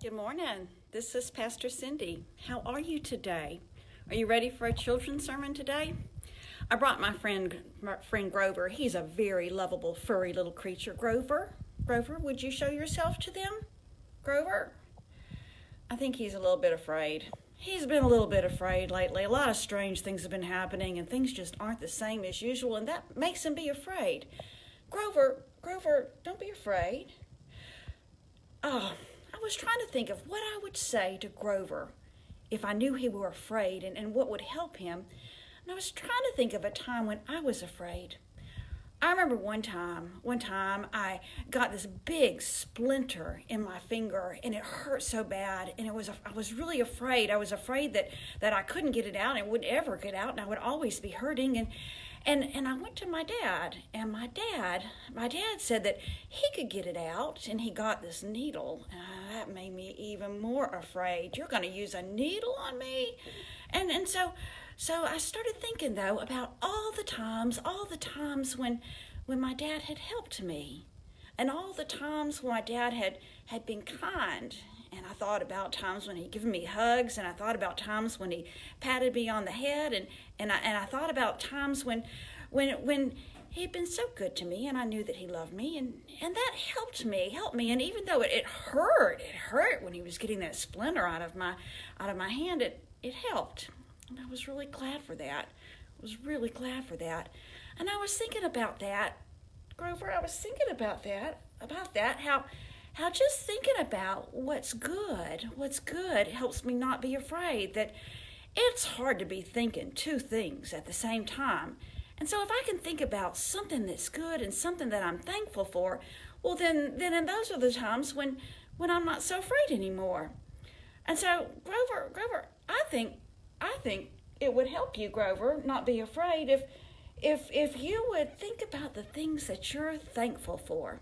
Good morning. This is Pastor Cindy. How are you today? Are you ready for a children's sermon today? I brought my friend Grover. He's a very lovable, furry little creature. Grover, would you show yourself to them? Grover? I think he's a little bit afraid. He's been a little bit afraid lately. A lot of strange things have been happening, and things just aren't the same as usual, and that makes him be afraid. Grover, don't be afraid. I was trying to think of what I would say to Grover if I knew he were afraid and what would help him. And I was trying to think of a time when I was afraid. I remember one time I got this big splinter in my finger and it hurt so bad, and I was really afraid. I was afraid that I couldn't get it out and it wouldn't ever get out and I would always be hurting. And I went to my dad, and my dad said that he could get it out, and he got this needle. That made me even more afraid. You're going to use a needle on me? And so I started thinking, though, about all the times when my dad had helped me, and all the times when my dad had been kind. And I thought about times when he'd given me hugs, and I thought about times when he patted me on the head, and I thought about times when he'd been so good to me, and I knew that he loved me, and that helped me. And even though it hurt when he was getting that splinter out of my hand, it helped. And I was really glad for that. And I was thinking about that, Grover. I was thinking about that, how just thinking about what's good helps me not be afraid. That it's hard to be thinking two things at the same time. And so if I can think about something that's good and something that I'm thankful for, well then those are the times when I'm not so afraid anymore. And so Grover, I think it would help you, Grover, not be afraid if you would think about the things that you're thankful for.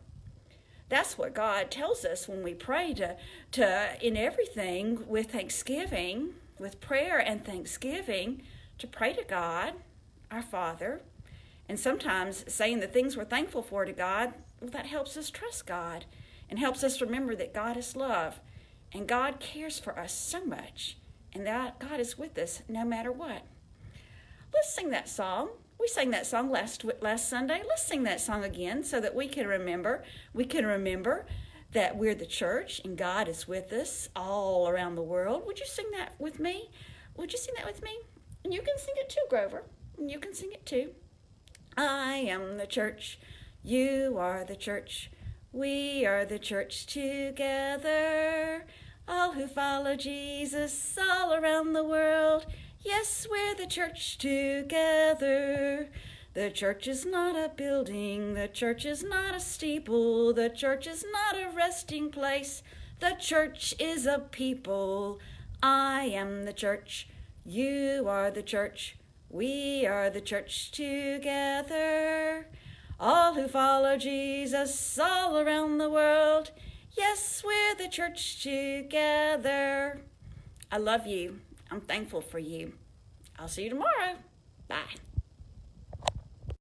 That's what God tells us when we pray to in everything with thanksgiving, with prayer and thanksgiving, to pray to God, our Father. And sometimes saying the things we're thankful for to God, well, that helps us trust God and helps us remember that God is love and God cares for us so much and that God is with us no matter what. Let's sing that song. We sang that song last Sunday. Let's sing that song again so that we can remember that we're the church and God is with us all around the world. Would you sing that with me? And you can sing it too, Grover. And you can sing it too. I am the church. You are the church. We are the church together. All who follow Jesus all around the world. Yes, we're the church together. The church is not a building. The church is not a steeple. The church is not a resting place. The church is a people. I am the church. You are the church. We are the church together. All who follow Jesus all around the world. Yes, we're the church together. I love you. I'm thankful for you. I'll see you tomorrow. Bye.